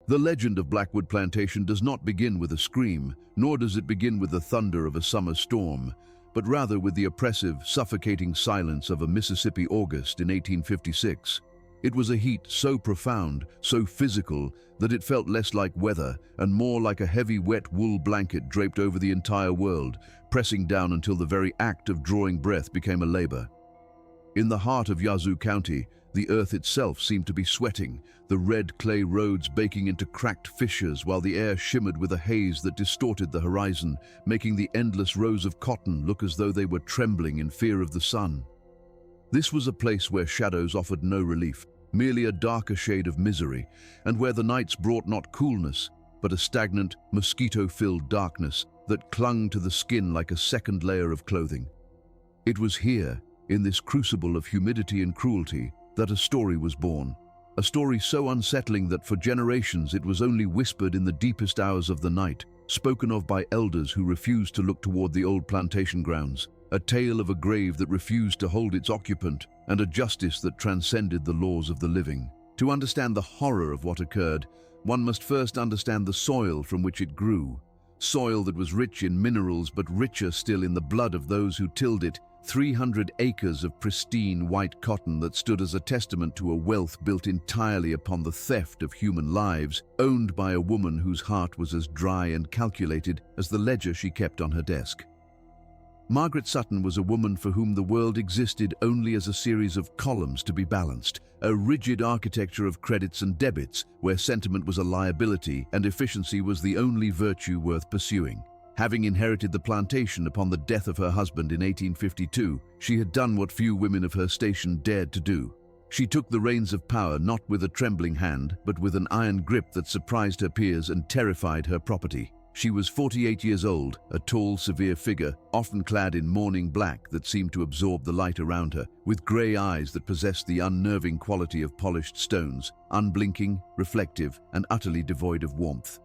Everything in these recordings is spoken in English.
The legend of Blackwood Plantation does not begin with a scream, nor does it begin with the thunder of a summer storm, but rather with the oppressive, suffocating silence of a Mississippi August in 1856. It was a heat so profound, so physical, that it felt less like weather and more like a heavy, wet wool blanket draped over the entire world, pressing down until the very act of drawing breath became a labor. In the heart of Yazoo County, the earth itself seemed to be sweating, the red clay roads baking into cracked fissures while the air shimmered with a haze that distorted the horizon, making the endless rows of cotton look as though they were trembling in fear of the sun. This was a place where shadows offered no relief, merely a darker shade of misery, and where the nights brought not coolness, but a stagnant, mosquito-filled darkness that clung to the skin like a second layer of clothing. It was here, in this crucible of humidity and cruelty, that a story was born. A story so unsettling that for generations it was only whispered in the deepest hours of the night, spoken of by elders who refused to look toward the old plantation grounds. A tale of a grave that refused to hold its occupant, and a justice that transcended the laws of the living. To understand the horror of what occurred, one must first understand the soil from which it grew. Soil that was rich in minerals but richer still in the blood of those who tilled it. 300 acres of pristine white cotton that stood as a testament to a wealth built entirely upon the theft of human lives, owned by a woman whose heart was as dry and calculated as the ledger she kept on her desk. Margaret Sutton was a woman for whom the world existed only as a series of columns to be balanced, a rigid architecture of credits and debits where sentiment was a liability and efficiency was the only virtue worth pursuing. Having inherited the plantation upon the death of her husband in 1852, she had done what few women of her station dared to do. She took the reins of power not with a trembling hand, but with an iron grip that surprised her peers and terrified her property. She was 48 years old, a tall, severe figure, often clad in mourning black that seemed to absorb the light around her, with grey eyes that possessed the unnerving quality of polished stones, unblinking, reflective, and utterly devoid of warmth.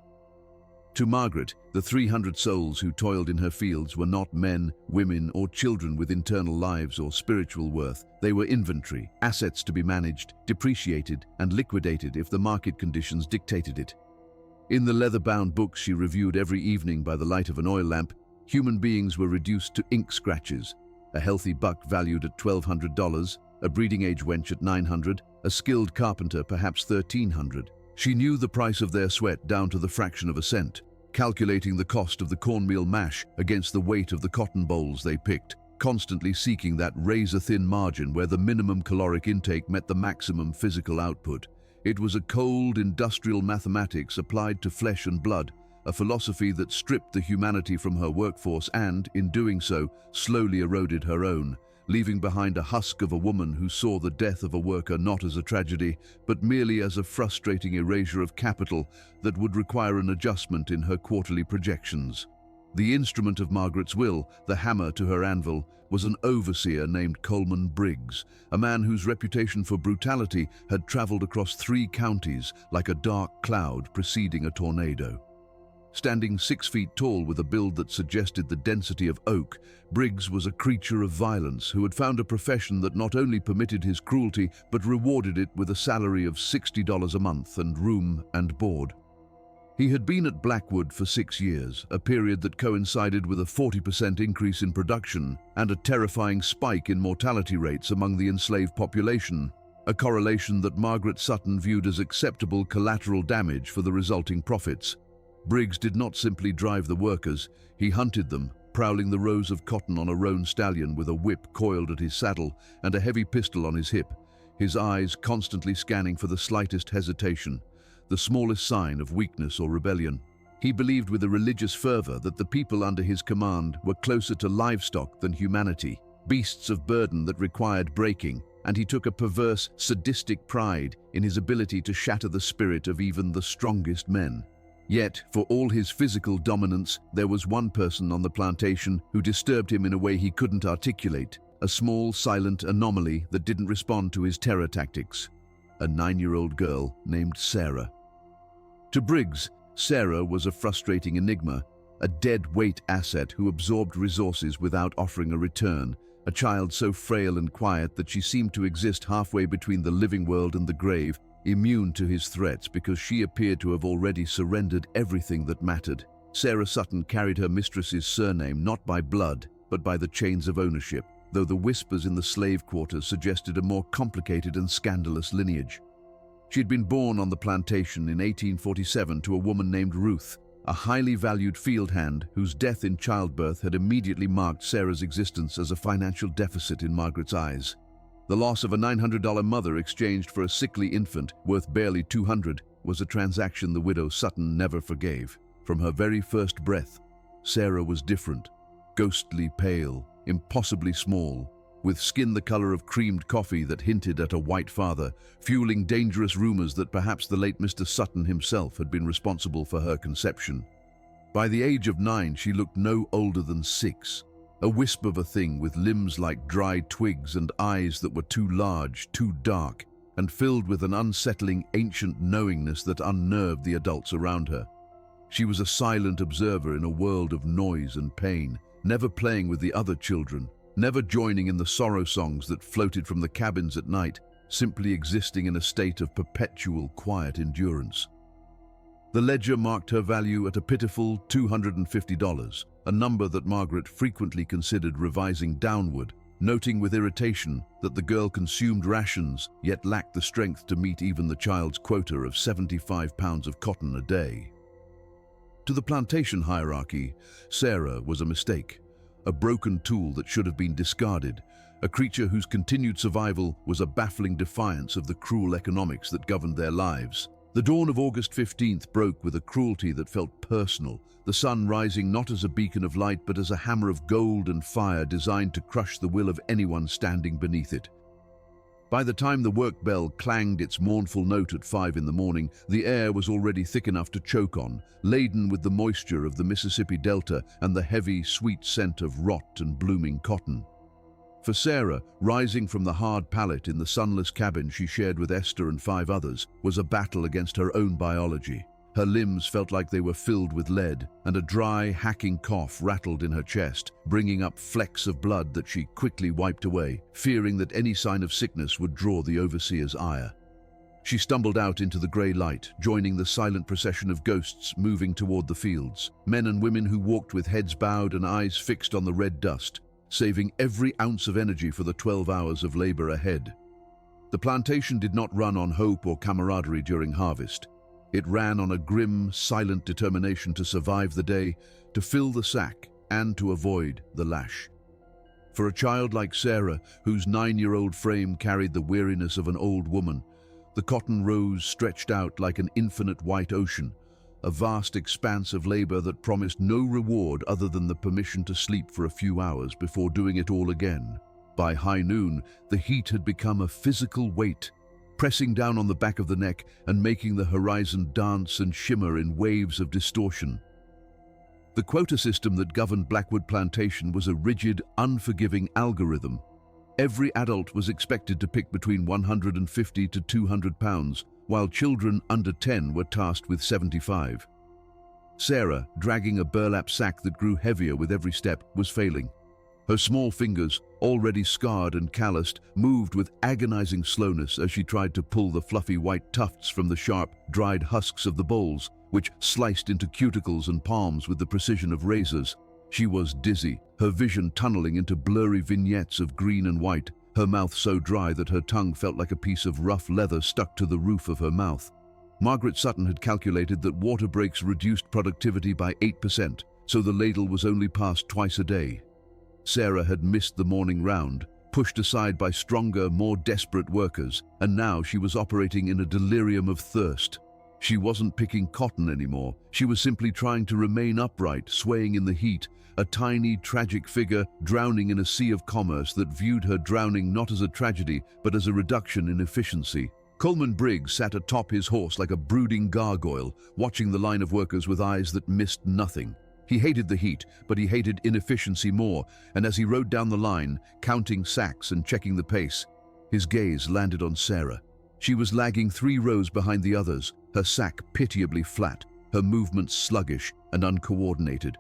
To Margaret, the 300 souls who toiled in her fields were not men, women, or children with internal lives or spiritual worth. They were inventory, assets to be managed, depreciated, and liquidated if the market conditions dictated it. In the leather-bound books she reviewed every evening by the light of an oil lamp, human beings were reduced to ink scratches. A healthy buck valued at $1,200, a breeding-age wench at $900, a skilled carpenter perhaps $1,300. She knew the price of their sweat down to the fraction of a cent, calculating the cost of the cornmeal mash against the weight of the cotton bolls they picked, constantly seeking that razor-thin margin where the minimum caloric intake met the maximum physical output. It was a cold, industrial mathematics applied to flesh and blood, a philosophy that stripped the humanity from her workforce and, in doing so, slowly eroded her own, leaving behind a husk of a woman who saw the death of a worker not as a tragedy, but merely as a frustrating erasure of capital that would require an adjustment in her quarterly projections. The instrument of Margaret's will, the hammer to her anvil, was an overseer named Coleman Briggs, a man whose reputation for brutality had traveled across 3 counties like a dark cloud preceding a tornado. Standing 6 feet tall with a build that suggested the density of oak, Briggs was a creature of violence who had found a profession that not only permitted his cruelty but rewarded it with a salary of $60 a month and room and board. He had been at Blackwood for 6 years, a period that coincided with a 40% increase in production and a terrifying spike in mortality rates among the enslaved population, a correlation that Margaret Sutton viewed as acceptable collateral damage for the resulting profits. Briggs did not simply drive the workers, he hunted them, prowling the rows of cotton on a roan stallion with a whip coiled at his saddle and a heavy pistol on his hip, his eyes constantly scanning for the slightest hesitation, the smallest sign of weakness or rebellion. He believed with a religious fervor that the people under his command were closer to livestock than humanity, beasts of burden that required breaking, and he took a perverse, sadistic pride in his ability to shatter the spirit of even the strongest men. Yet, for all his physical dominance, there was one person on the plantation who disturbed him in a way he couldn't articulate, a small, silent anomaly that didn't respond to his terror tactics. A 9-year-old girl named Sarah. To Briggs, Sarah was a frustrating enigma, a dead-weight asset who absorbed resources without offering a return, a child so frail and quiet that she seemed to exist halfway between the living world and the grave, immune to his threats because she appeared to have already surrendered everything that mattered. Sarah Sutton carried her mistress's surname not by blood, but by the chains of ownership, though the whispers in the slave quarters suggested a more complicated and scandalous lineage. She had been born on the plantation in 1847 to a woman named Ruth, a highly valued field hand whose death in childbirth had immediately marked Sarah's existence as a financial deficit in Margaret's eyes. The loss of a $900 mother exchanged for a sickly infant worth barely $200 was a transaction the widow Sutton never forgave. From her very first breath, Sarah was different, ghostly pale, impossibly small, with skin the color of creamed coffee that hinted at a white father, fueling dangerous rumors that perhaps the late Mr. Sutton himself had been responsible for her conception. By the age of 9, she looked no older than 6, a wisp of a thing with limbs like dried twigs and eyes that were too large, too dark, and filled with an unsettling ancient knowingness that unnerved the adults around her. She was a silent observer in a world of noise and pain, never playing with the other children, never joining in the sorrow songs that floated from the cabins at night, simply existing in a state of perpetual quiet endurance. The ledger marked her value at a pitiful $250, a number that Margaret frequently considered revising downward, noting with irritation that the girl consumed rations yet lacked the strength to meet even the child's quota of 75 pounds of cotton a day. To the plantation hierarchy, Sarah was a mistake, a broken tool that should have been discarded, a creature whose continued survival was a baffling defiance of the cruel economics that governed their lives. The dawn of August 15th broke with a cruelty that felt personal, the sun rising not as a beacon of light but as a hammer of gold and fire designed to crush the will of anyone standing beneath it. By the time the work bell clanged its mournful note at 5 in the morning, the air was already thick enough to choke on, laden with the moisture of the Mississippi Delta and the heavy, sweet scent of rot and blooming cotton. For Sarah, rising from the hard pallet in the sunless cabin she shared with Esther and 5 others, was a battle against her own biology. Her limbs felt like they were filled with lead, and a dry, hacking cough rattled in her chest, bringing up flecks of blood that she quickly wiped away, fearing that any sign of sickness would draw the overseer's ire. She stumbled out into the grey light, joining the silent procession of ghosts moving toward the fields, men and women who walked with heads bowed and eyes fixed on the red dust, saving every ounce of energy for the 12 hours of labor ahead. The plantation did not run on hope or camaraderie during harvest. It ran on a grim, silent determination to survive the day, to fill the sack, and to avoid the lash. For a child like Sarah, whose 9-year-old frame carried the weariness of an old woman, the cotton rows stretched out like an infinite white ocean, a vast expanse of labor that promised no reward other than the permission to sleep for a few hours before doing it all again. By high noon, the heat had become a physical weight, pressing down on the back of the neck and making the horizon dance and shimmer in waves of distortion. The quota system that governed Blackwood Plantation was a rigid, unforgiving algorithm. Every adult was expected to pick between 150 to 200 pounds, while children under 10 were tasked with 75. Sarah, dragging a burlap sack that grew heavier with every step, was failing. Her small fingers, already scarred and calloused, moved with agonizing slowness as she tried to pull the fluffy white tufts from the sharp, dried husks of the bolls, which sliced into cuticles and palms with the precision of razors. She was dizzy, her vision tunneling into blurry vignettes of green and white, her mouth so dry that her tongue felt like a piece of rough leather stuck to the roof of her mouth. Margaret Sutton had calculated that water breaks reduced productivity by 8%, so the ladle was only passed twice a day. Sarah had missed the morning round, pushed aside by stronger, more desperate workers, and now she was operating in a delirium of thirst. She wasn't picking cotton anymore. She was simply trying to remain upright, swaying in the heat, a tiny, tragic figure drowning in a sea of commerce that viewed her drowning not as a tragedy, but as a reduction in efficiency. Coleman Briggs sat atop his horse like a brooding gargoyle, watching the line of workers with eyes that missed nothing. He hated the heat, but he hated inefficiency more, and as he rode down the line, counting sacks and checking the pace, his gaze landed on Sarah. She was lagging 3 rows behind the others, her sack pitiably flat, her movements sluggish and uncoordinated.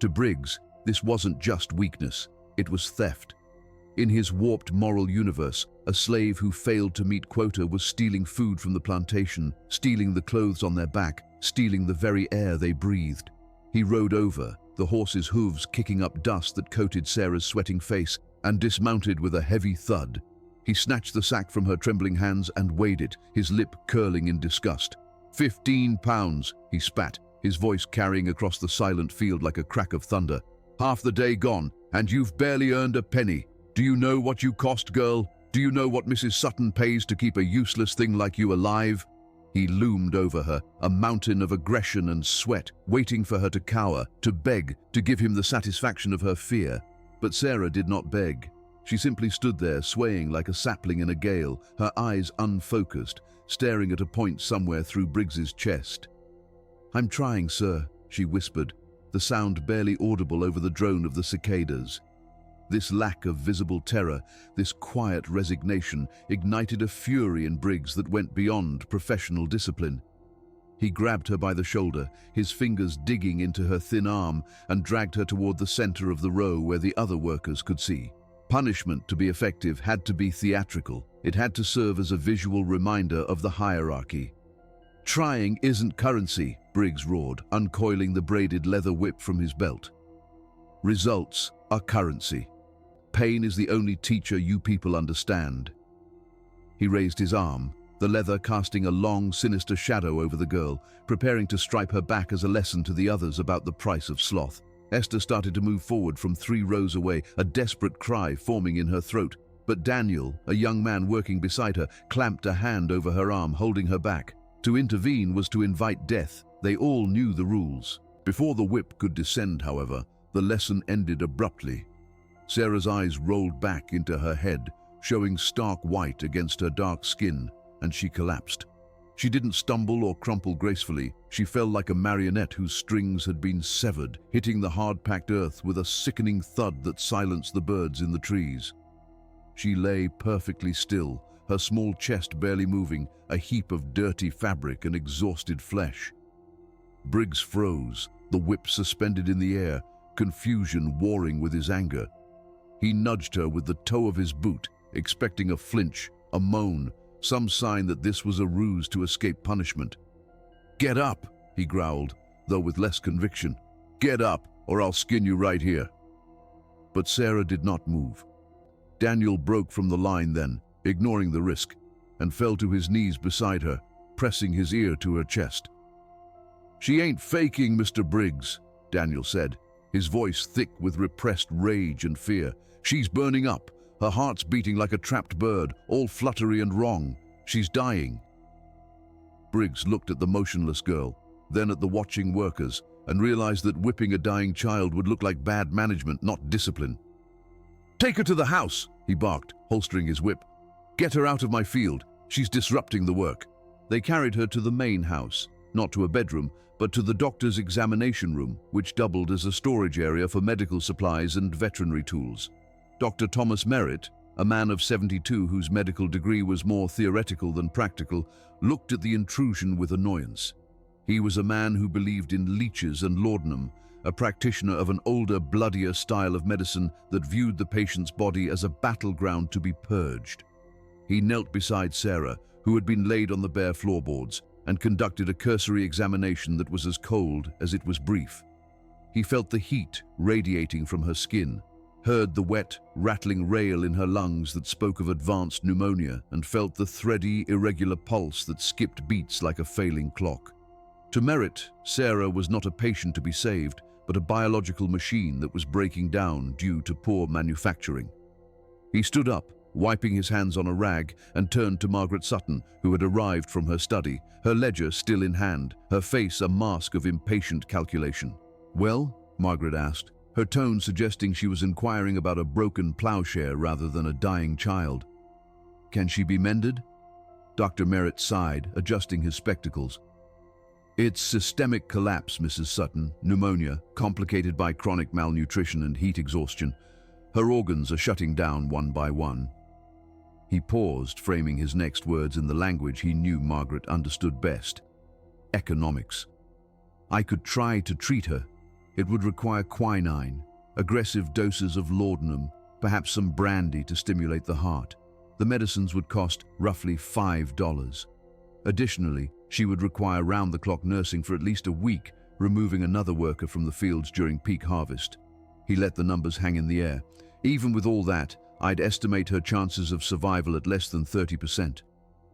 To Briggs, this wasn't just weakness, it was theft. In his warped moral universe, a slave who failed to meet quota was stealing food from the plantation, stealing the clothes on their back, stealing the very air they breathed. He rode over, the horse's hooves kicking up dust that coated Sarah's sweating face, and dismounted with a heavy thud. He snatched the sack from her trembling hands and weighed it, his lip curling in disgust. 15 pounds, he spat, his voice carrying across the silent field like a crack of thunder. Half the day gone, and you've barely earned a penny. Do you know what you cost, girl? Do you know what Mrs. Sutton pays to keep a useless thing like you alive? He loomed over her, a mountain of aggression and sweat, waiting for her to cower, to beg, to give him the satisfaction of her fear. But Sarah did not beg. She simply stood there, swaying like a sapling in a gale, her eyes unfocused, staring at a point somewhere through Briggs's chest. "I'm trying, sir," she whispered, the sound barely audible over the drone of the cicadas. This lack of visible terror, this quiet resignation, ignited a fury in Briggs that went beyond professional discipline. He grabbed her by the shoulder, his fingers digging into her thin arm, and dragged her toward the center of the row where the other workers could see. Punishment, to be effective, had to be theatrical. It had to serve as a visual reminder of the hierarchy. "Trying isn't currency," Briggs roared, uncoiling the braided leather whip from his belt. "Results are currency. Pain is the only teacher you people understand." He raised his arm, the leather casting a long, sinister shadow over the girl, preparing to stripe her back as a lesson to the others about the price of sloth. Esther started to move forward from 3 rows away, a desperate cry forming in her throat. But Daniel, a young man working beside her, clamped a hand over her arm, holding her back. To intervene was to invite death. They all knew the rules. Before the whip could descend, however, the lesson ended abruptly. Sarah's eyes rolled back into her head, showing stark white against her dark skin, and she collapsed. She didn't stumble or crumple gracefully. She fell like a marionette whose strings had been severed, hitting the hard-packed earth with a sickening thud that silenced the birds in the trees. She lay perfectly still, her small chest barely moving, a heap of dirty fabric and exhausted flesh. Briggs froze, the whip suspended in the air, confusion warring with his anger. He nudged her with the toe of his boot, expecting a flinch, a moan, some sign that this was a ruse to escape punishment. "Get up," he growled, though with less conviction. "Get up, or I'll skin you right here." But Sarah did not move. Daniel broke from the line then, ignoring the risk, and fell to his knees beside her, pressing his ear to her chest. "She ain't faking, Mr. Briggs," Daniel said, his voice thick with repressed rage and fear. "She's burning up. Her heart's beating like a trapped bird, all fluttery and wrong. She's dying." Briggs looked at the motionless girl, then at the watching workers, and realized that whipping a dying child would look like bad management, not discipline. "Take her to the house," he barked, holstering his whip. "Get her out of my field. She's disrupting the work." They carried her to the main house, not to a bedroom, but to the doctor's examination room, which doubled as a storage area for medical supplies and veterinary tools. Dr. Thomas Merritt, a man of 72 whose medical degree was more theoretical than practical, looked at the intrusion with annoyance. He was a man who believed in leeches and laudanum, a practitioner of an older, bloodier style of medicine that viewed the patient's body as a battleground to be purged. He knelt beside Sarah, who had been laid on the bare floorboards, and conducted a cursory examination that was as cold as it was brief. He felt the heat radiating from her skin, heard the wet, rattling rail in her lungs that spoke of advanced pneumonia, and felt the thready, irregular pulse that skipped beats like a failing clock. To Merritt, Sarah was not a patient to be saved, but a biological machine that was breaking down due to poor manufacturing. He stood up, wiping his hands on a rag, and turned to Margaret Sutton, who had arrived from her study, her ledger still in hand, her face a mask of impatient calculation. "Well?" Margaret asked, her tone suggesting she was inquiring about a broken plowshare rather than a dying child. "Can she be mended?" Dr. Merritt sighed, adjusting his spectacles. "It's systemic collapse, Mrs. Sutton, pneumonia, complicated by chronic malnutrition and heat exhaustion. Her organs are shutting down one by one." He paused, framing his next words in the language he knew Margaret understood best. "Economics. I could try to treat her. It would require quinine, aggressive doses of laudanum, perhaps some brandy to stimulate the heart. The medicines would cost roughly $5. Additionally, she would require round-the-clock nursing for at least a week, removing another worker from the fields during peak harvest. He let the numbers hang in the air. Even with all that, I'd estimate her chances of survival at less than 30%.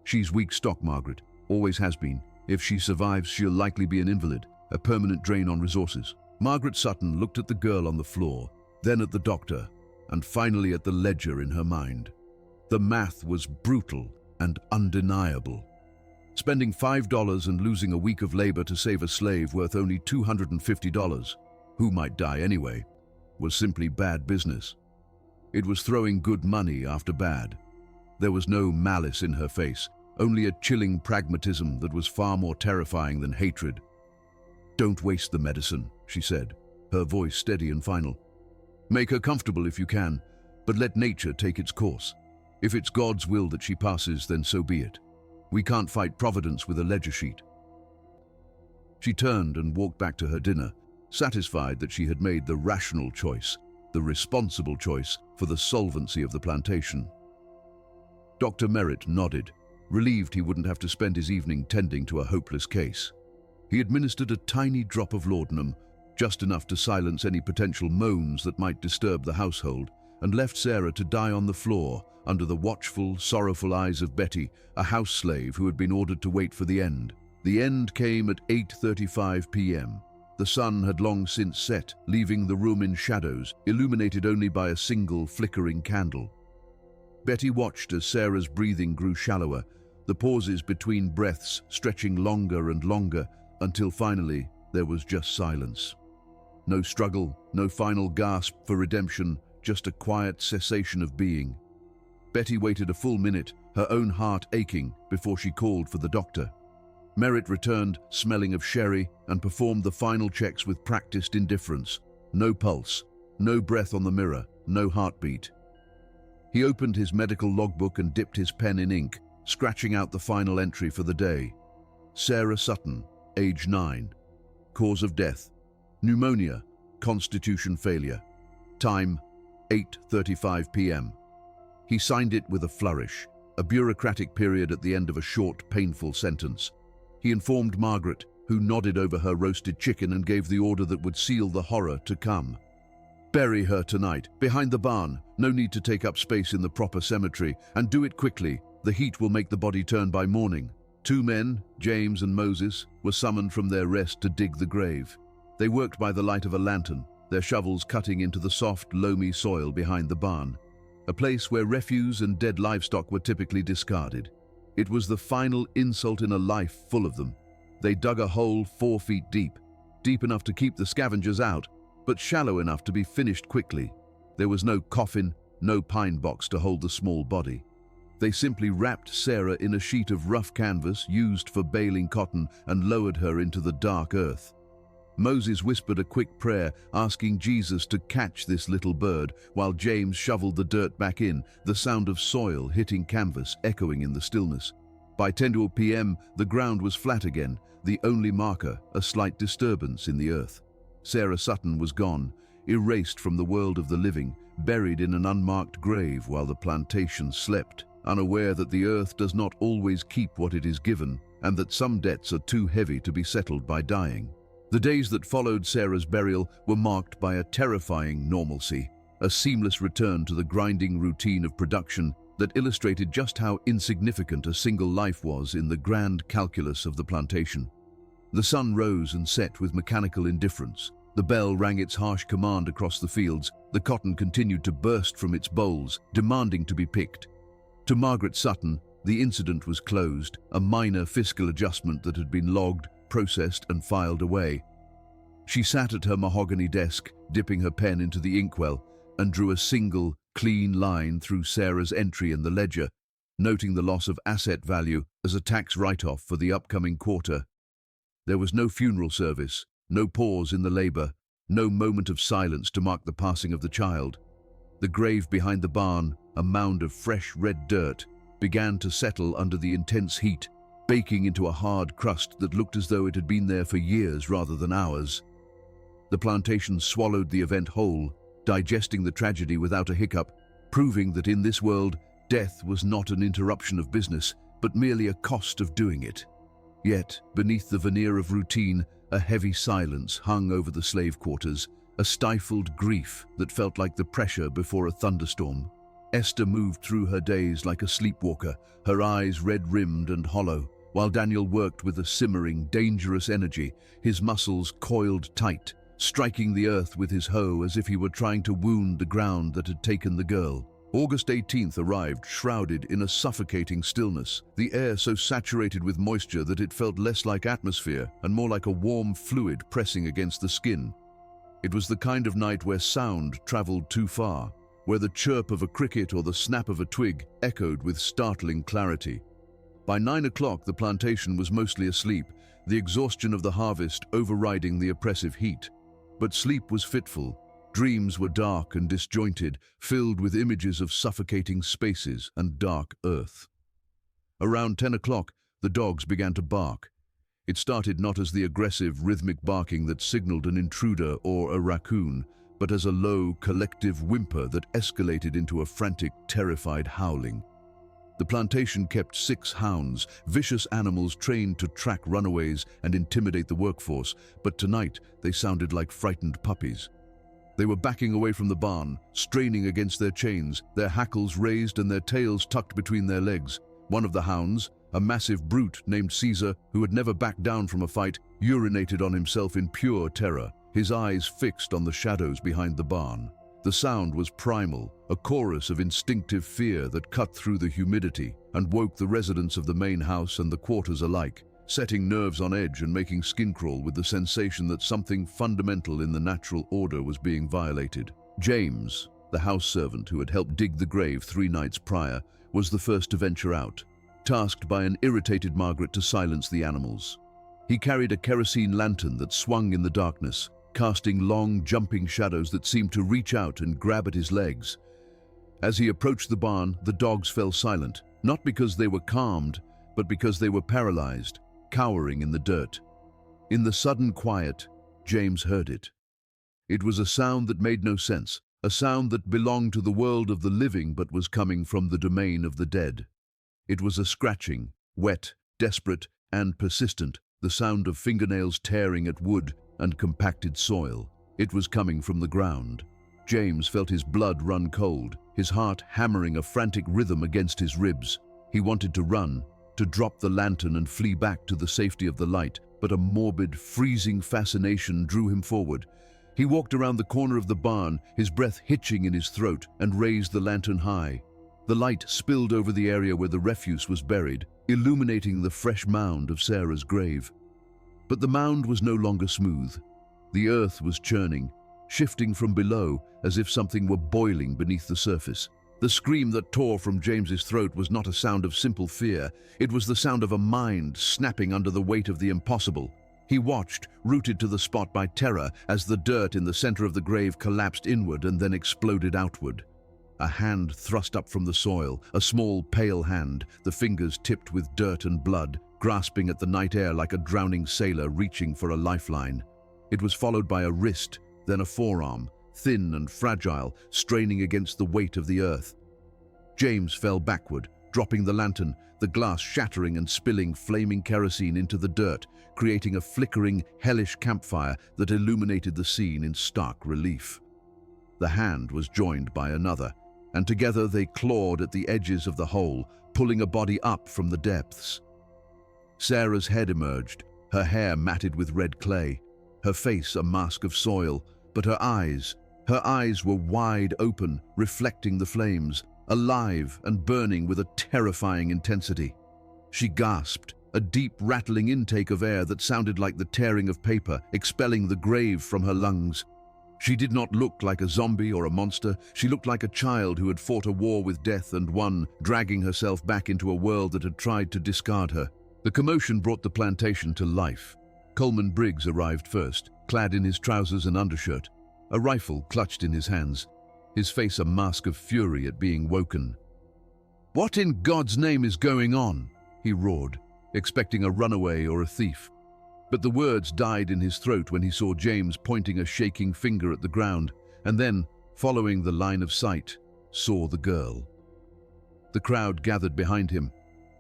She's weak stock, Margaret. Always has been. If she survives, she'll likely be an invalid, a permanent drain on resources. Margaret Sutton looked at the girl on the floor, then at the doctor, and finally at the ledger in her mind. The math was brutal and undeniable. Spending $5 and losing a week of labor to save a slave worth only $250, who might die anyway, was simply bad business. It was throwing good money after bad. There was no malice in her face, only a chilling pragmatism that was far more terrifying than hatred. "Don't waste the medicine," she said, her voice steady and final. "Make her comfortable if you can, but let nature take its course. If it's God's will that she passes, then so be it. We can't fight Providence with a ledger sheet." She turned and walked back to her dinner, satisfied that she had made the rational choice, the responsible choice for the solvency of the plantation. Dr. Merritt nodded, relieved he wouldn't have to spend his evening tending to a hopeless case. He administered a tiny drop of laudanum, just enough to silence any potential moans that might disturb the household, and left Sarah to die on the floor under the watchful, sorrowful eyes of Betty, a house slave who had been ordered to wait for the end. The end came at 8:35 p.m. The sun had long since set, leaving the room in shadows, illuminated only by a single flickering candle. Betty watched as Sarah's breathing grew shallower, the pauses between breaths stretching longer and longer, until finally there was just silence. No struggle, no final gasp for redemption, just a quiet cessation of being. Betty waited a full minute, her own heart aching, before she called for the doctor. Merritt returned, smelling of sherry, and performed the final checks with practiced indifference. No pulse, no breath on the mirror, no heartbeat. He opened his medical logbook and dipped his pen in ink, scratching out the final entry for the day. Sarah Sutton, age 9. Cause of death: pneumonia, constitution failure. Time: 8:35 p.m. He signed it with a flourish, a bureaucratic period at the end of a short, painful sentence. He informed Margaret, who nodded over her roasted chicken and gave the order that would seal the horror to come. "Bury her tonight, behind the barn. No need to take up space in the proper cemetery, and do it quickly. The heat will make the body turn by morning." 2 men, James and Moses, were summoned from their rest to dig the grave. They worked by the light of a lantern, their shovels cutting into the soft, loamy soil behind the barn, a place where refuse and dead livestock were typically discarded. It was the final insult in a life full of them. They dug a hole 4 feet deep, deep enough to keep the scavengers out, but shallow enough to be finished quickly. There was no coffin, no pine box to hold the small body. They simply wrapped Sarah in a sheet of rough canvas used for baling cotton and lowered her into the dark earth. Moses whispered a quick prayer, asking Jesus to catch this little bird, while James shoveled the dirt back in, the sound of soil hitting canvas echoing in the stillness. By 10 p.m., the ground was flat again, the only marker a slight disturbance in the earth. Sarah Sutton was gone, erased from the world of the living, buried in an unmarked grave while the plantation slept, unaware that the earth does not always keep what it is given, and that some debts are too heavy to be settled by dying. The days that followed Sarah's burial were marked by a terrifying normalcy, a seamless return to the grinding routine of production that illustrated just how insignificant a single life was in the grand calculus of the plantation. The sun rose and set with mechanical indifference. The bell rang its harsh command across the fields. The cotton continued to burst from its bowls, demanding to be picked. To Margaret Sutton, the incident was closed, a minor fiscal adjustment that had been logged, processed, and filed away. She sat at her mahogany desk, dipping her pen into the inkwell, and drew a single, clean line through Sarah's entry in the ledger, noting the loss of asset value as a tax write-off for the upcoming quarter. There was no funeral service, no pause in the labor, no moment of silence to mark the passing of the child. The grave behind the barn, a mound of fresh red dirt, began to settle under the intense heat, baking into a hard crust that looked as though it had been there for years rather than hours. The plantation swallowed the event whole, digesting the tragedy without a hiccup, proving that in this world, death was not an interruption of business, but merely a cost of doing it. Yet, beneath the veneer of routine, a heavy silence hung over the slave quarters, a stifled grief that felt like the pressure before a thunderstorm. Esther moved through her days like a sleepwalker, her eyes red-rimmed and hollow, while Daniel worked with a simmering, dangerous energy, his muscles coiled tight, striking the earth with his hoe as if he were trying to wound the ground that had taken the girl. August 18th arrived, shrouded in a suffocating stillness, the air so saturated with moisture that it felt less like atmosphere and more like a warm fluid pressing against the skin. It was the kind of night where sound traveled too far, where the chirp of a cricket or the snap of a twig echoed with startling clarity. By 9 o'clock, the plantation was mostly asleep, the exhaustion of the harvest overriding the oppressive heat. But sleep was fitful. Dreams were dark and disjointed, filled with images of suffocating spaces and dark earth. Around 10 o'clock, the dogs began to bark. It started not as the aggressive, rhythmic barking that signaled an intruder or a raccoon, but as a low, collective whimper that escalated into a frantic, terrified howling. The plantation kept 6 hounds, vicious animals trained to track runaways and intimidate the workforce, but tonight they sounded like frightened puppies. They were backing away from the barn, straining against their chains, their hackles raised and their tails tucked between their legs. One of the hounds, a massive brute named Caesar, who had never backed down from a fight, urinated on himself in pure terror, his eyes fixed on the shadows behind the barn. The sound was primal, a chorus of instinctive fear that cut through the humidity and woke the residents of the main house and the quarters alike, setting nerves on edge and making skin crawl with the sensation that something fundamental in the natural order was being violated. James, the house servant who had helped dig the grave 3 nights prior, was the first to venture out, tasked by an irritated Margaret to silence the animals. He carried a kerosene lantern that swung in the darkness, casting long, jumping shadows that seemed to reach out and grab at his legs. As he approached the barn, the dogs fell silent, not because they were calmed, but because they were paralyzed, cowering in the dirt. In the sudden quiet, James heard it. It was a sound that made no sense, a sound that belonged to the world of the living but was coming from the domain of the dead. It was a scratching, wet, desperate, and persistent, the sound of fingernails tearing at wood and compacted soil. It was coming from the ground. James felt his blood run cold, his heart hammering a frantic rhythm against his ribs. He wanted to run, to drop the lantern and flee back to the safety of the light, but a morbid, freezing fascination drew him forward. He walked around the corner of the barn, his breath hitching in his throat, and raised the lantern high. The light spilled over the area where the refuse was buried, illuminating the fresh mound of Sarah's grave. But the mound was no longer smooth. The earth was churning, shifting from below as if something were boiling beneath the surface. The scream that tore from James's throat was not a sound of simple fear. It was the sound of a mind snapping under the weight of the impossible. He watched, rooted to the spot by terror, as the dirt in the center of the grave collapsed inward and then exploded outward. A hand thrust up from the soil, a small, pale hand, the fingers tipped with dirt and blood, grasping at the night air like a drowning sailor reaching for a lifeline. It was followed by a wrist, then a forearm, thin and fragile, straining against the weight of the earth. James fell backward, dropping the lantern, the glass shattering and spilling flaming kerosene into the dirt, creating a flickering, hellish campfire that illuminated the scene in stark relief. The hand was joined by another, and together they clawed at the edges of the hole, pulling a body up from the depths. Sarah's head emerged, her hair matted with red clay, her face a mask of soil, but her eyes were wide open, reflecting the flames, alive and burning with a terrifying intensity. She gasped, a deep rattling intake of air that sounded like the tearing of paper, expelling the grave from her lungs. She did not look like a zombie or a monster. She looked like a child who had fought a war with death and won, dragging herself back into a world that had tried to discard her. The commotion brought the plantation to life. Coleman Briggs arrived first, clad in his trousers and undershirt, a rifle clutched in his hands, his face a mask of fury at being woken. "What in God's name is going on?" he roared, expecting a runaway or a thief. But the words died in his throat when he saw James pointing a shaking finger at the ground, and then, following the line of sight, saw the girl. The crowd gathered behind him,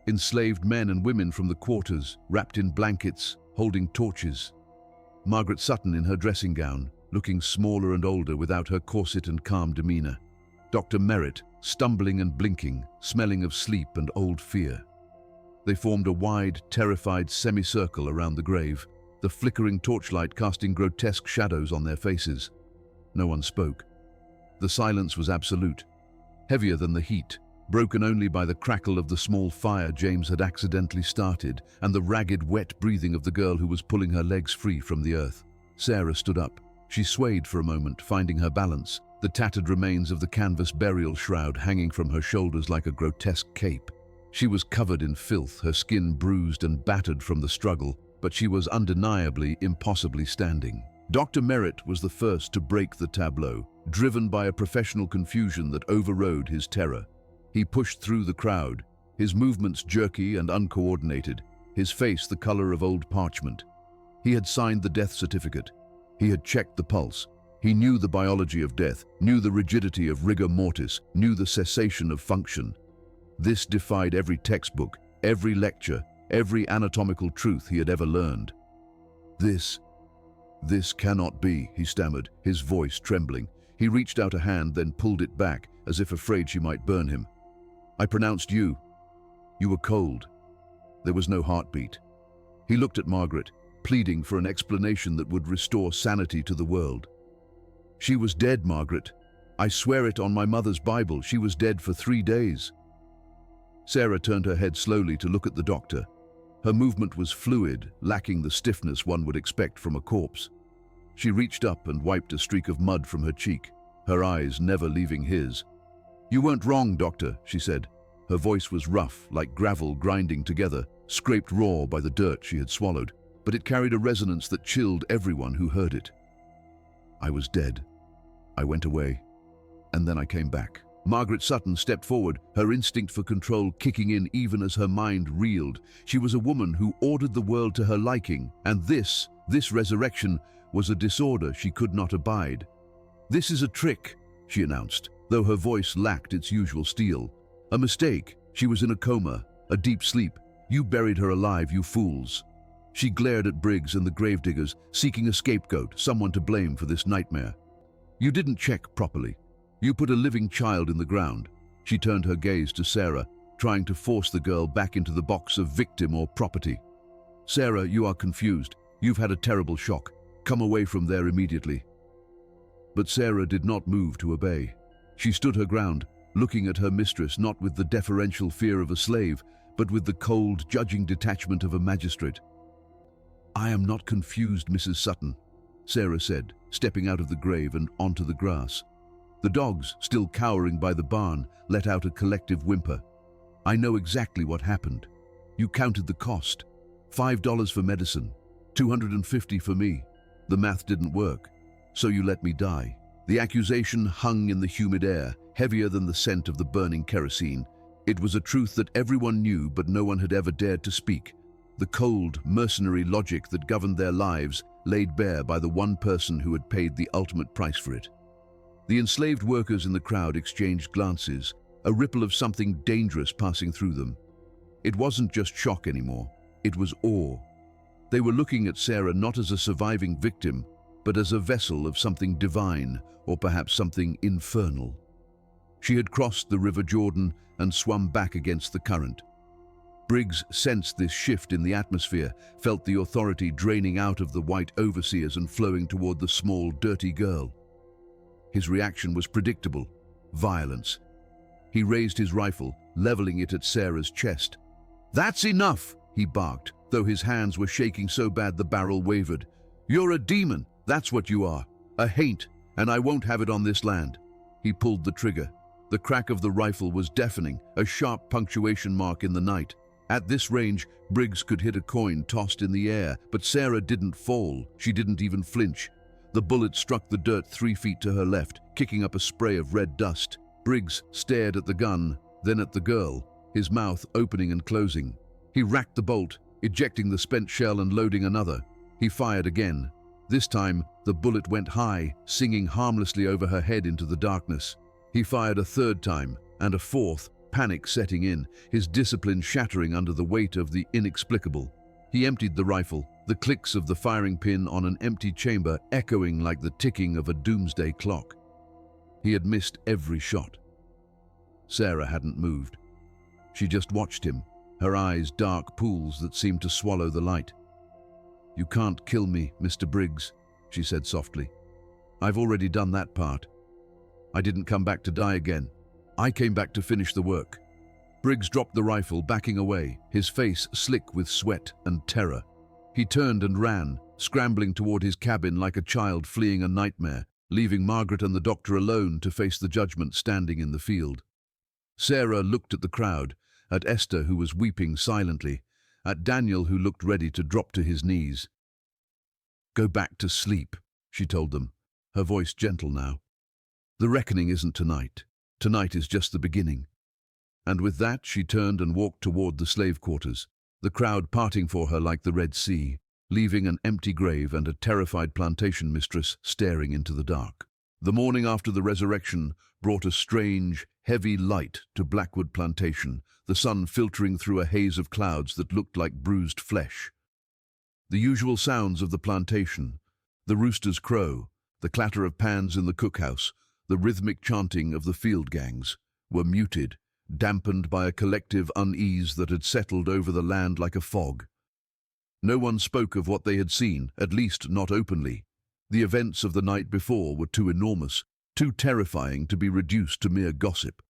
enslaved men and women from the quarters, wrapped in blankets, holding torches. Margaret Sutton in her dressing gown, looking smaller and older without her corset and calm demeanor. Dr. Merritt, stumbling and blinking, smelling of sleep and old fear. They formed a wide, terrified semicircle around the grave, the flickering torchlight casting grotesque shadows on their faces. No one spoke. The silence was absolute, heavier than the heat, broken only by the crackle of the small fire James had accidentally started and the ragged, wet breathing of the girl who was pulling her legs free from the earth. Sarah stood up. She swayed for a moment, finding her balance, the tattered remains of the canvas burial shroud hanging from her shoulders like a grotesque cape. She was covered in filth, her skin bruised and battered from the struggle, but she was undeniably, impossibly standing. Dr. Merritt was the first to break the tableau, driven by a professional confusion that overrode his terror. He pushed through the crowd, his movements jerky and uncoordinated, his face the color of old parchment. He had signed the death certificate. He had checked the pulse. He knew the biology of death, knew the rigidity of rigor mortis, knew the cessation of function. This defied every textbook, every lecture, every anatomical truth he had ever learned. This cannot be, he stammered, his voice trembling. He reached out a hand, then pulled it back, as if afraid she might burn him. I pronounced you. You were cold. There was no heartbeat. He looked at Margaret, pleading for an explanation that would restore sanity to the world. She was dead, Margaret. I swear it on my mother's Bible. She was dead for 3 days. Sarah turned her head slowly to look at the doctor. Her movement was fluid, lacking the stiffness one would expect from a corpse. She reached up and wiped a streak of mud from her cheek, her eyes never leaving his. You weren't wrong, doctor, she said. Her voice was rough, like gravel grinding together, scraped raw by the dirt she had swallowed, but it carried a resonance that chilled everyone who heard it. I was dead. I went away, and then I came back. Margaret Sutton stepped forward, her instinct for control kicking in even as her mind reeled. She was a woman who ordered the world to her liking, and this resurrection was a disorder she could not abide. This is a trick, she announced, though her voice lacked its usual steel. A mistake. She was in a coma, a deep sleep. You buried her alive, you fools. She glared at Briggs and the gravediggers, seeking a scapegoat, someone to blame for this nightmare. You didn't check properly. You put a living child in the ground. She turned her gaze to Sarah, trying to force the girl back into the box of victim or property. Sarah, you are confused. You've had a terrible shock. Come away from there immediately. But Sarah did not move to obey. She stood her ground, looking at her mistress not with the deferential fear of a slave, but with the cold, judging detachment of a magistrate. I am not confused, Mrs. Sutton, Sarah said, stepping out of the grave and onto the grass. The dogs, still cowering by the barn, let out a collective whimper. I know exactly what happened. You counted the cost. $5 for medicine, $250 for me. The math didn't work, so you let me die. The accusation hung in the humid air, heavier than the scent of the burning kerosene. It was a truth that everyone knew, but no one had ever dared to speak. The cold, mercenary logic that governed their lives laid bare by the one person who had paid the ultimate price for it. The enslaved workers in the crowd exchanged glances, a ripple of something dangerous passing through them. It wasn't just shock anymore, it was awe. They were looking at Sarah not as a surviving victim, but as a vessel of something divine, or perhaps something infernal. She had crossed the River Jordan and swum back against the current. Briggs sensed this shift in the atmosphere, felt the authority draining out of the white overseers and flowing toward the small, dirty girl. His reaction was predictable: violence. He raised his rifle, leveling it at Sarah's chest. "That's enough," he barked, though his hands were shaking so bad the barrel wavered. "You're a demon, that's what you are. A haint, and I won't have it on this land." He pulled the trigger. The crack of the rifle was deafening, a sharp punctuation mark in the night. At this range, Briggs could hit a coin tossed in the air, but Sarah didn't fall. She didn't even flinch. The bullet struck the dirt 3 feet to her left, kicking up a spray of red dust. Briggs stared at the gun, then at the girl, his mouth opening and closing. He racked the bolt, ejecting the spent shell and loading another. He fired again. This time, the bullet went high, singing harmlessly over her head into the darkness. He fired a third time, and a fourth, panic setting in, his discipline shattering under the weight of the inexplicable. He emptied the rifle, the clicks of the firing pin on an empty chamber echoing like the ticking of a doomsday clock. He had missed every shot. Sarah hadn't moved. She just watched him, her eyes dark pools that seemed to swallow the light. "You can't kill me, Mr. Briggs," she said softly. "I've already done that part. I didn't come back to die again. I came back to finish the work." Briggs dropped the rifle, backing away, his face slick with sweat and terror. He turned and ran, scrambling toward his cabin like a child fleeing a nightmare, leaving Margaret and the doctor alone to face the judgment standing in the field. Sarah looked at the crowd, at Esther, who was weeping silently, at Daniel, who looked ready to drop to his knees. "Go back to sleep," she told them, her voice gentle now. "The reckoning isn't tonight. Tonight is just the beginning." And with that, she turned and walked toward the slave quarters, the crowd parting for her like the Red Sea, leaving an empty grave and a terrified plantation mistress staring into the dark. The morning after the resurrection brought a strange, heavy light to Blackwood Plantation, the sun filtering through a haze of clouds that looked like bruised flesh. The usual sounds of the plantation, the rooster's crow, the clatter of pans in the cookhouse, the rhythmic chanting of the field gangs, were muted, dampened by a collective unease that had settled over the land like a fog. No one spoke of what they had seen, at least not openly. The events of the night before were too enormous, too terrifying to be reduced to mere gossip.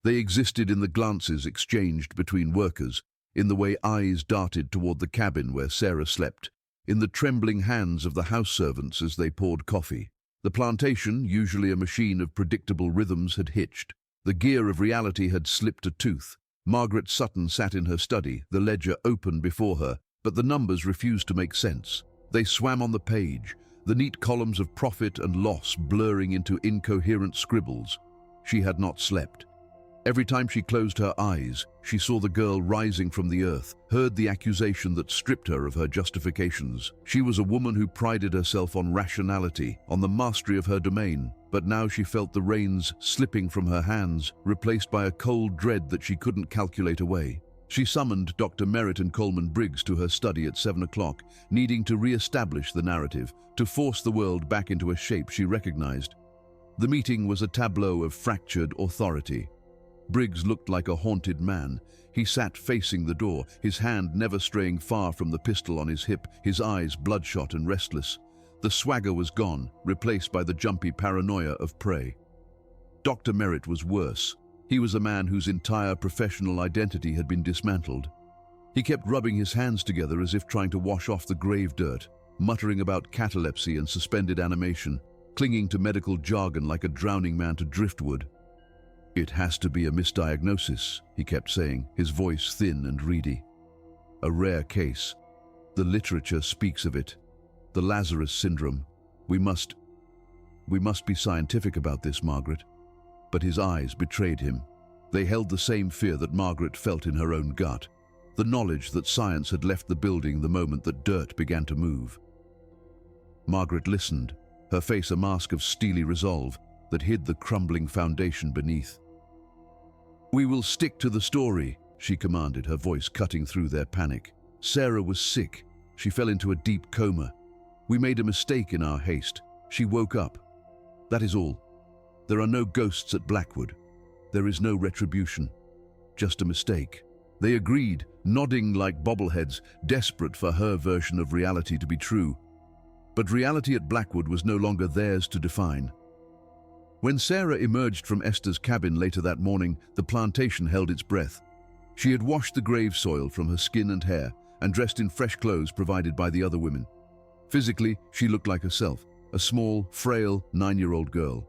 They existed in the glances exchanged between workers, in the way eyes darted toward the cabin where Sarah slept, in the trembling hands of the house servants as they poured coffee. The plantation, usually a machine of predictable rhythms, had hitched. The gear of reality had slipped a tooth. Margaret Sutton sat in her study, the ledger open before her, but the numbers refused to make sense. They swam on the page, the neat columns of profit and loss blurring into incoherent scribbles. She had not slept. Every time she closed her eyes, she saw the girl rising from the earth, heard the accusation that stripped her of her justifications. She was a woman who prided herself on rationality, on the mastery of her domain, but now she felt the reins slipping from her hands, replaced by a cold dread that she couldn't calculate away. She summoned Dr. Merritt and Coleman Briggs to her study at 7 o'clock, needing to re-establish the narrative, to force the world back into a shape she recognized. The meeting was a tableau of fractured authority. Briggs looked like a haunted man. He sat facing the door, his hand never straying far from the pistol on his hip, his eyes bloodshot and restless. The swagger was gone, replaced by the jumpy paranoia of prey. Dr. Merritt was worse. He was a man whose entire professional identity had been dismantled. He kept rubbing his hands together as if trying to wash off the grave dirt, muttering about catalepsy and suspended animation, clinging to medical jargon like a drowning man to driftwood. "It has to be a misdiagnosis," he kept saying, his voice thin and reedy. "A rare case. The literature speaks of it. The Lazarus syndrome. We must be scientific about this, Margaret." But his eyes betrayed him. They held the same fear that Margaret felt in her own gut, the knowledge that science had left the building the moment that dirt began to move. Margaret listened, her face a mask of steely resolve that hid the crumbling foundation beneath. "We will stick to the story," she commanded, her voice cutting through their panic. "Sarah was sick. She fell into a deep coma. We made a mistake in our haste. She woke up. That is all. There are no ghosts at Blackwood. There is no retribution. Just a mistake." They agreed, nodding like bobbleheads, desperate for her version of reality to be true. But reality at Blackwood was no longer theirs to define. When Sarah emerged from Esther's cabin later that morning, the plantation held its breath. She had washed the grave soil from her skin and hair and dressed in fresh clothes provided by the other women. Physically, she looked like herself, a small, frail 9-year-old girl.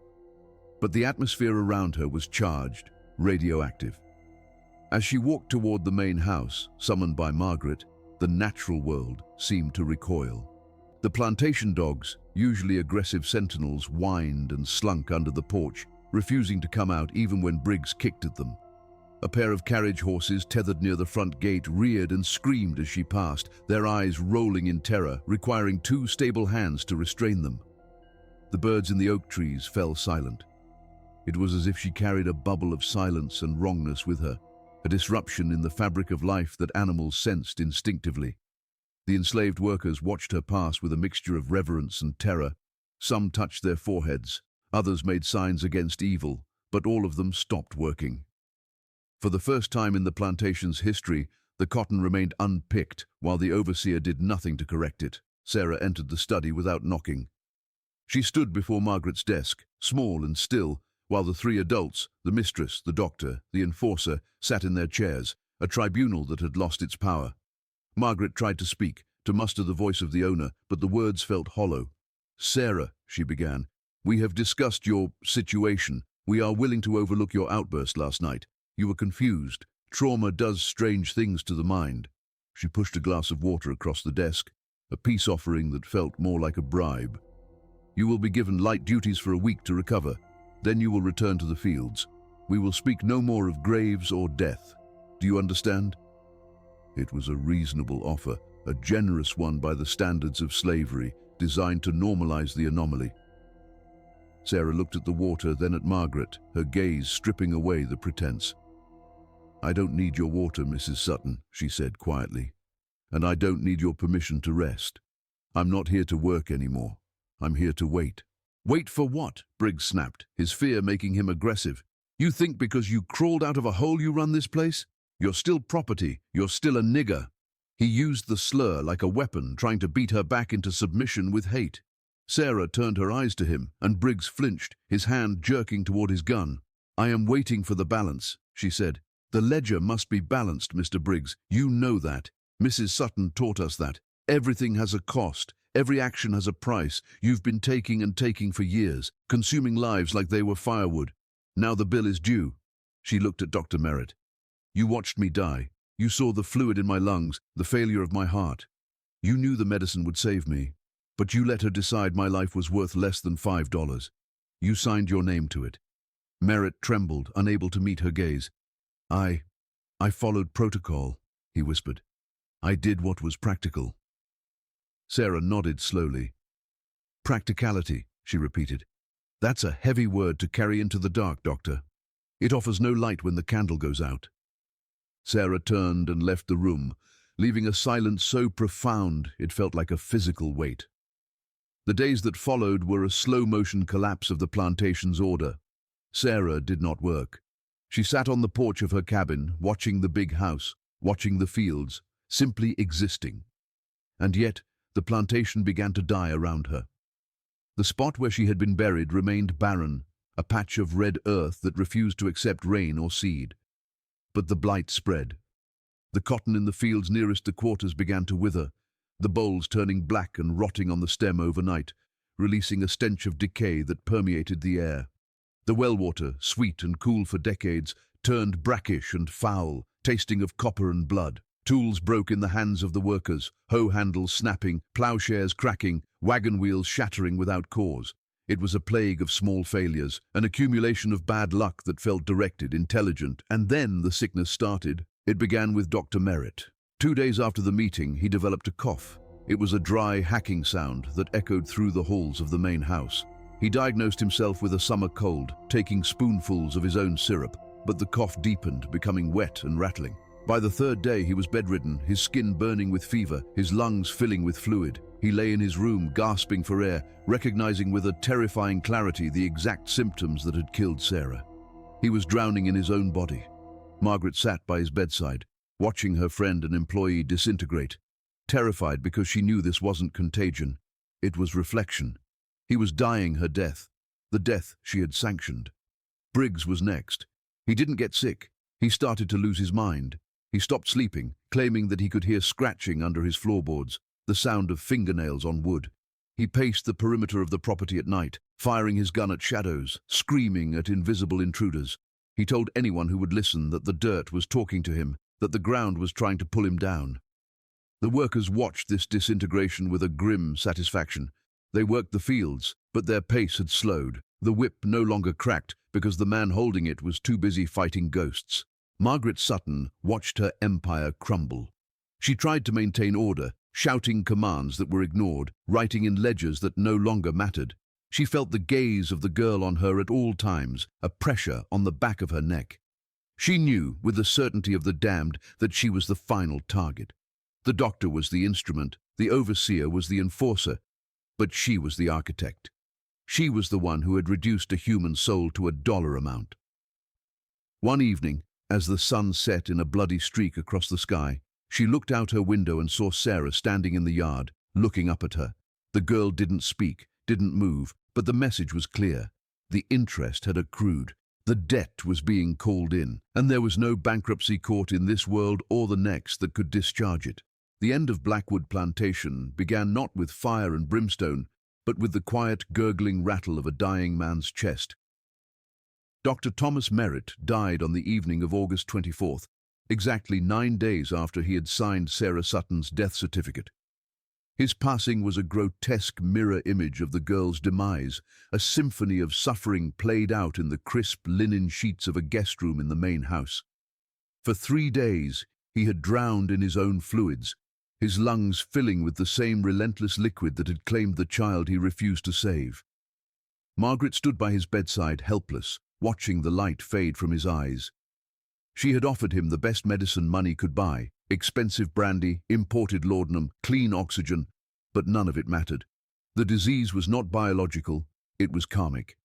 But the atmosphere around her was charged, radioactive. As she walked toward the main house, summoned by Margaret, the natural world seemed to recoil. The plantation dogs, usually aggressive sentinels, whined and slunk under the porch, refusing to come out even when Briggs kicked at them. A pair of carriage horses tethered near the front gate reared and screamed as she passed, their eyes rolling in terror, requiring two stable hands to restrain them. The birds in the oak trees fell silent. It was as if she carried a bubble of silence and wrongness with her, a disruption in the fabric of life that animals sensed instinctively. The enslaved workers watched her pass with a mixture of reverence and terror. Some touched their foreheads, others made signs against evil, but all of them stopped working. For the first time in the plantation's history, the cotton remained unpicked while the overseer did nothing to correct it. Sarah entered the study without knocking. She stood before Margaret's desk, small and still, while the three adults, the mistress, the doctor, the enforcer, sat in their chairs, a tribunal that had lost its power. Margaret tried to speak, to muster the voice of the owner, but the words felt hollow. "Sarah," she began, "we have discussed your situation. We are willing to overlook your outburst last night. You were confused. Trauma does strange things to the mind." She pushed a glass of water across the desk, a peace offering that felt more like a bribe. "You will be given light duties for a week to recover. Then you will return to the fields. We will speak no more of graves or death. Do you understand?" It was a reasonable offer, a generous one by the standards of slavery, designed to normalize the anomaly. Sarah looked at the water, then at Margaret, her gaze stripping away the pretense. "I don't need your water, Mrs. Sutton," she said quietly. "And I don't need your permission to rest. I'm not here to work anymore. I'm here to wait." "Wait for what?" Briggs snapped, his fear making him aggressive. "You think because you crawled out of a hole you run this place? You're still property. You're still a nigger." He used the slur like a weapon, trying to beat her back into submission with hate. Sarah turned her eyes to him, and Briggs flinched, his hand jerking toward his gun. "I am waiting for the balance," she said. "The ledger must be balanced, Mr. Briggs. You know that. Mrs. Sutton taught us that. Everything has a cost. Every action has a price. You've been taking and taking for years, consuming lives like they were firewood. Now the bill is due." She looked at Dr. Merritt. "You watched me die. You saw the fluid in my lungs, the failure of my heart. You knew the medicine would save me. But you let her decide my life was worth less than $5. You signed your name to it." Merritt trembled, unable to meet her gaze. I followed protocol," he whispered. "I did what was practical." Sarah nodded slowly. "Practicality," she repeated. "That's a heavy word to carry into the dark, Doctor. It offers no light when the candle goes out." Sarah turned and left the room, leaving a silence so profound it felt like a physical weight. The days that followed were a slow-motion collapse of the plantation's order. Sarah did not work. She sat on the porch of her cabin, watching the big house, watching the fields, simply existing. And yet, the plantation began to die around her. The spot where she had been buried remained barren, a patch of red earth that refused to accept rain or seed. But the blight spread. The cotton in the fields nearest the quarters began to wither, the bolls turning black and rotting on the stem overnight, releasing a stench of decay that permeated the air. The well water, sweet and cool for decades, turned brackish and foul, tasting of copper and blood. Tools broke in the hands of the workers, hoe handles snapping, plowshares cracking, wagon wheels shattering without cause. It was a plague of small failures, an accumulation of bad luck that felt directed, intelligent, and then the sickness started. It began with Dr. Merritt. 2 days after the meeting, he developed a cough. It was a dry, hacking sound that echoed through the halls of the main house. He diagnosed himself with a summer cold, taking spoonfuls of his own syrup, but the cough deepened, becoming wet and rattling. By the 3rd day, he was bedridden, his skin burning with fever, his lungs filling with fluid. He lay in his room, gasping for air, recognizing with a terrifying clarity the exact symptoms that had killed Sarah. He was drowning in his own body. Margaret sat by his bedside, watching her friend and employee disintegrate, terrified because she knew this wasn't contagion. It was reflection. He was dying her death, the death she had sanctioned. Briggs was next. He didn't get sick. He started to lose his mind. He stopped sleeping, claiming that he could hear scratching under his floorboards, the sound of fingernails on wood. He paced the perimeter of the property at night, firing his gun at shadows, screaming at invisible intruders. He told anyone who would listen that the dirt was talking to him, that the ground was trying to pull him down. The workers watched this disintegration with a grim satisfaction. They worked the fields, but their pace had slowed. The whip no longer cracked because the man holding it was too busy fighting ghosts. Margaret Sutton watched her empire crumble. She tried to maintain order, shouting commands that were ignored, writing in ledgers that no longer mattered. She felt the gaze of the girl on her at all times, a pressure on the back of her neck. She knew, with the certainty of the damned, that she was the final target. The doctor was the instrument, the overseer was the enforcer, but she was the architect. She was the one who had reduced a human soul to a dollar amount. One evening, as the sun set in a bloody streak across the sky, she looked out her window and saw Sarah standing in the yard, looking up at her. The girl didn't speak, didn't move, but the message was clear. The interest had accrued. The debt was being called in, and there was no bankruptcy court in this world or the next that could discharge it. The end of Blackwood Plantation began not with fire and brimstone, but with the quiet, gurgling rattle of a dying man's chest. Dr. Thomas Merritt died on the evening of August 24th, exactly 9 days after he had signed Sarah Sutton's death certificate. His passing was a grotesque mirror image of the girl's demise, a symphony of suffering played out in the crisp linen sheets of a guest room in the main house. For 3 days, he had drowned in his own fluids, his lungs filling with the same relentless liquid that had claimed the child he refused to save. Margaret stood by his bedside, helpless, watching the light fade from his eyes. She had offered him the best medicine money could buy, expensive brandy, imported laudanum, clean oxygen, but none of it mattered. The disease was not biological, it was karmic.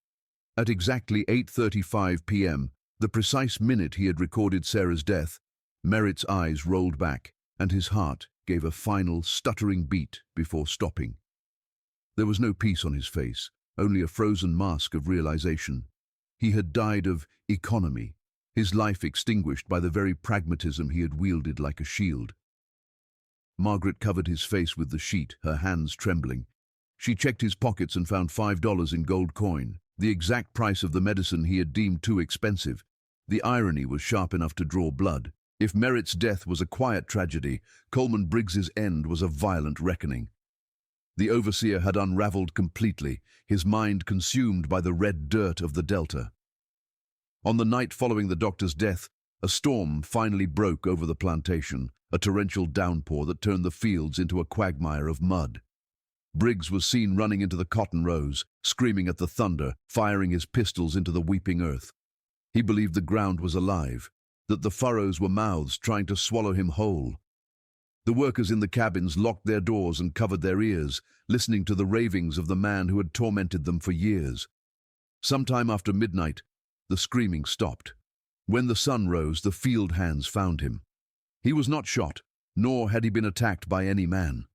At exactly 8:35 p.m., the precise minute he had recorded Sarah's death, Merritt's eyes rolled back, and his heart gave a final, stuttering beat before stopping. There was no peace on his face, only a frozen mask of realization. He had died of economy, his life extinguished by the very pragmatism he had wielded like a shield. Margaret covered his face with the sheet, her hands trembling. She checked his pockets and found $5 in gold coin, the exact price of the medicine he had deemed too expensive. The irony was sharp enough to draw blood. If Merritt's death was a quiet tragedy, Coleman Briggs's end was a violent reckoning. The overseer had unraveled completely, his mind consumed by the red dirt of the Delta. On the night following the doctor's death, a storm finally broke over the plantation, a torrential downpour that turned the fields into a quagmire of mud. Briggs was seen running into the cotton rows, screaming at the thunder, firing his pistols into the weeping earth. He believed the ground was alive, that the furrows were mouths trying to swallow him whole. The workers in the cabins locked their doors and covered their ears, listening to the ravings of the man who had tormented them for years. Sometime after midnight, the screaming stopped. When the sun rose, the field hands found him. He was not shot, nor had he been attacked by any man.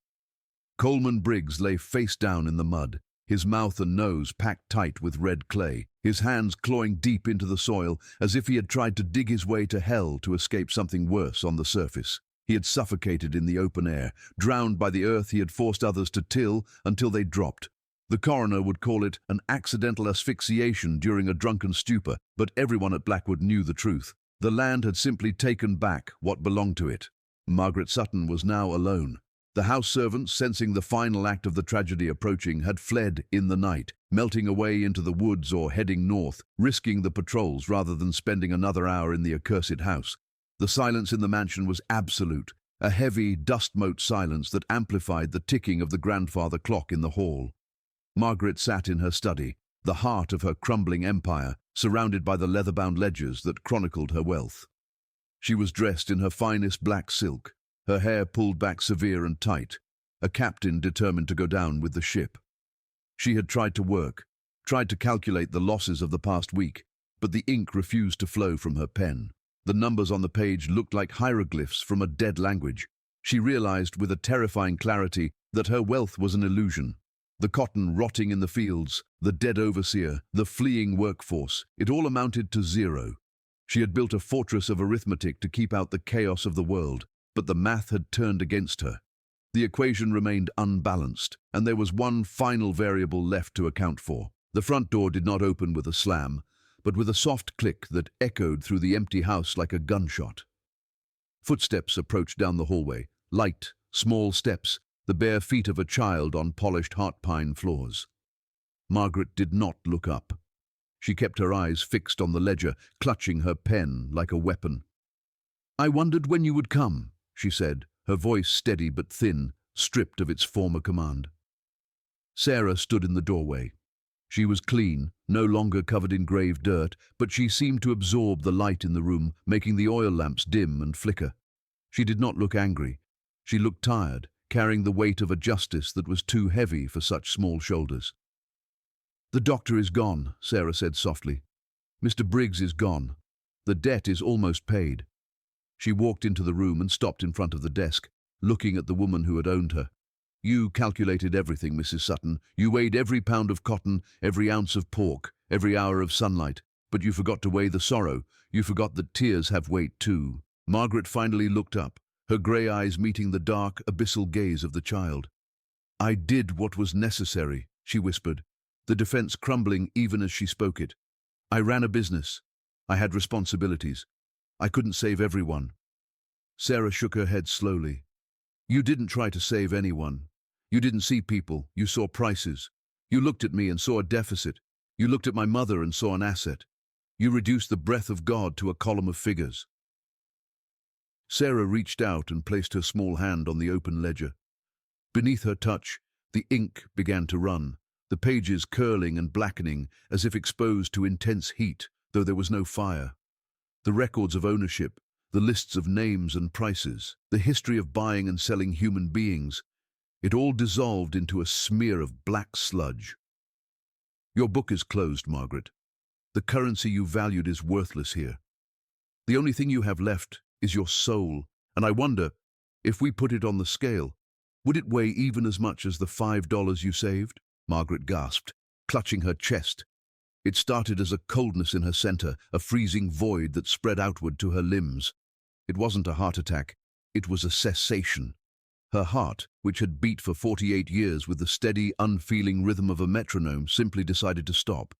Coleman Briggs lay face down in the mud, his mouth and nose packed tight with red clay, his hands clawing deep into the soil as if he had tried to dig his way to hell to escape something worse on the surface. He had suffocated in the open air, drowned by the earth he had forced others to till until they dropped. The coroner would call it an accidental asphyxiation during a drunken stupor, but everyone at Blackwood knew the truth. The land had simply taken back what belonged to it. Margaret Sutton was now alone. The house servants, sensing the final act of the tragedy approaching, had fled in the night, melting away into the woods or heading north, risking the patrols rather than spending another hour in the accursed house. The silence in the mansion was absolute, a heavy, dust-mote silence that amplified the ticking of the grandfather clock in the hall. Margaret sat in her study, the heart of her crumbling empire, surrounded by the leather-bound ledgers that chronicled her wealth. She was dressed in her finest black silk, her hair pulled back severe and tight, a captain determined to go down with the ship. She had tried to work, tried to calculate the losses of the past week, but the ink refused to flow from her pen. The numbers on the page looked like hieroglyphs from a dead language. She realized with a terrifying clarity that her wealth was an illusion. The cotton rotting in the fields, the dead overseer, the fleeing workforce, it all amounted to zero. She had built a fortress of arithmetic to keep out the chaos of the world, but the math had turned against her. The equation remained unbalanced, and there was one final variable left to account for. The front door did not open with a slam, but with a soft click that echoed through the empty house like a gunshot. Footsteps approached down the hallway, light, small steps, the bare feet of a child on polished heart pine floors. Margaret did not look up. She kept her eyes fixed on the ledger, clutching her pen like a weapon. "I wondered when you would come," she said, her voice steady but thin, stripped of its former command. Sarah stood in the doorway. She was clean, no longer covered in grave dirt, but she seemed to absorb the light in the room, making the oil lamps dim and flicker. She did not look angry. She looked tired, carrying the weight of a justice that was too heavy for such small shoulders. "The doctor is gone," Sarah said softly. "Mr. Briggs is gone. The debt is almost paid." She walked into the room and stopped in front of the desk, looking at the woman who had owned her. "You calculated everything, Mrs. Sutton. You weighed every pound of cotton, every ounce of pork, every hour of sunlight. But you forgot to weigh the sorrow. You forgot that tears have weight too." Margaret finally looked up, her grey eyes meeting the dark, abyssal gaze of the child. "I did what was necessary," she whispered, the defense crumbling even as she spoke it. "I ran a business. I had responsibilities. I couldn't save everyone." Sarah shook her head slowly. "You didn't try to save anyone. You didn't see people, you saw prices. You looked at me and saw a deficit. You looked at my mother and saw an asset. You reduced the breath of God to a column of figures." Sarah reached out and placed her small hand on the open ledger. Beneath her touch, the ink began to run, the pages curling and blackening as if exposed to intense heat, though there was no fire. The records of ownership, the lists of names and prices, the history of buying and selling human beings, it all dissolved into a smear of black sludge. "Your book is closed, Margaret. The currency you valued is worthless here. The only thing you have left is your soul, and I wonder, if we put it on the scale, would it weigh even as much as the $5 you saved?" Margaret gasped, clutching her chest. It started as a coldness in her center, a freezing void that spread outward to her limbs. It wasn't a heart attack, it was a cessation. Her heart, which had beat for 48 years with the steady, unfeeling rhythm of a metronome, simply decided to stop.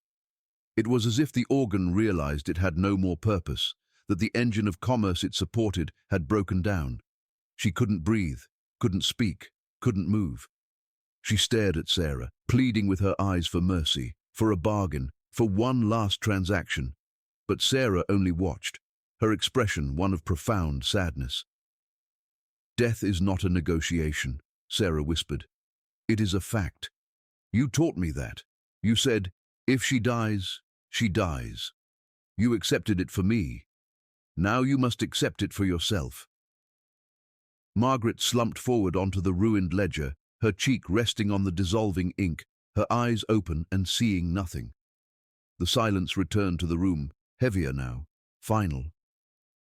It was as if the organ realized it had no more purpose, that the engine of commerce it supported had broken down. She couldn't breathe, couldn't speak, couldn't move. She stared at Sarah, pleading with her eyes for mercy, for a bargain, for one last transaction. But Sarah only watched, her expression one of profound sadness. "Death is not a negotiation," Sarah whispered. "It is a fact. You taught me that. You said, if she dies, she dies. You accepted it for me. Now you must accept it for yourself." Margaret slumped forward onto the ruined ledger, her cheek resting on the dissolving ink, her eyes open and seeing nothing. The silence returned to the room, heavier now, final.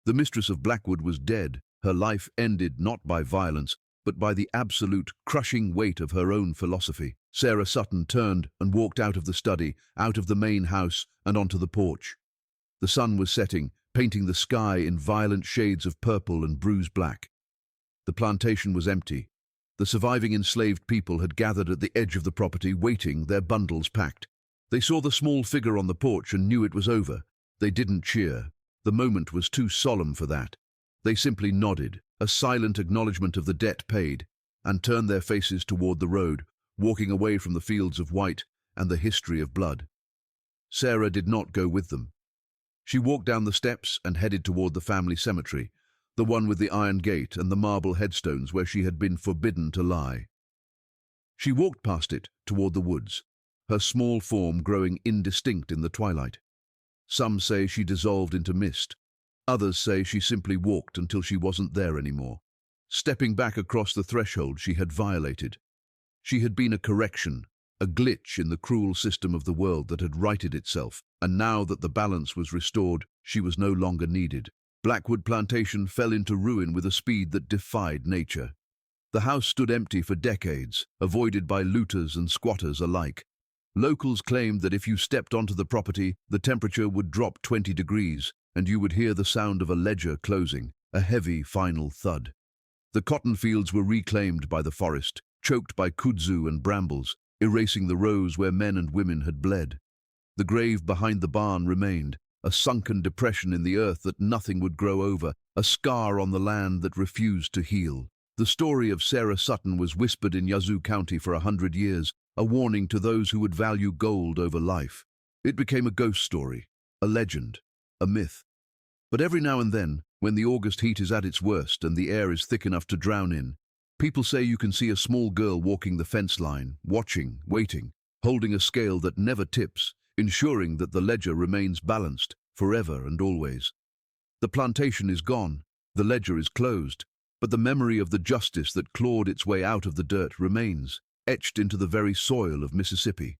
The mistress of Blackwood was dead, her life ended not by violence, but by the absolute, crushing weight of her own philosophy. Sarah Sutton turned and walked out of the study, out of the main house, and onto the porch. The sun was setting, painting the sky in violent shades of purple and bruised black. The plantation was empty. The surviving enslaved people had gathered at the edge of the property, waiting, their bundles packed. They saw the small figure on the porch and knew it was over. They didn't cheer. The moment was too solemn for that. They simply nodded, a silent acknowledgement of the debt paid, and turned their faces toward the road, walking away from the fields of white and the history of blood. Sarah did not go with them. She walked down the steps and headed toward the family cemetery, the one with the iron gate and the marble headstones where she had been forbidden to lie. She walked past it toward the woods, her small form growing indistinct in the twilight. Some say she dissolved into mist. Others say she simply walked until she wasn't there anymore, stepping back across the threshold she had violated. She had been a correction, a glitch in the cruel system of the world that had righted itself, and now that the balance was restored, she was no longer needed. Blackwood Plantation fell into ruin with a speed that defied nature. The house stood empty for decades, avoided by looters and squatters alike. Locals claimed that if you stepped onto the property, the temperature would drop 20 degrees, and you would hear the sound of a ledger closing, a heavy final thud. The cotton fields were reclaimed by the forest, choked by kudzu and brambles, erasing the rows where men and women had bled. The grave behind the barn remained, a sunken depression in the earth that nothing would grow over, a scar on the land that refused to heal. The story of Sarah Sutton was whispered in Yazoo County for 100 years, a warning to those who would value gold over life. It became a ghost story, a legend, a myth. But every now and then, when the August heat is at its worst and the air is thick enough to drown in. People say you can see a small girl walking the fence line, watching, waiting, holding a scale that never tips, ensuring that the ledger remains balanced, forever and always. The plantation is gone, the ledger is closed, but the memory of the justice that clawed its way out of the dirt remains, etched into the very soil of Mississippi.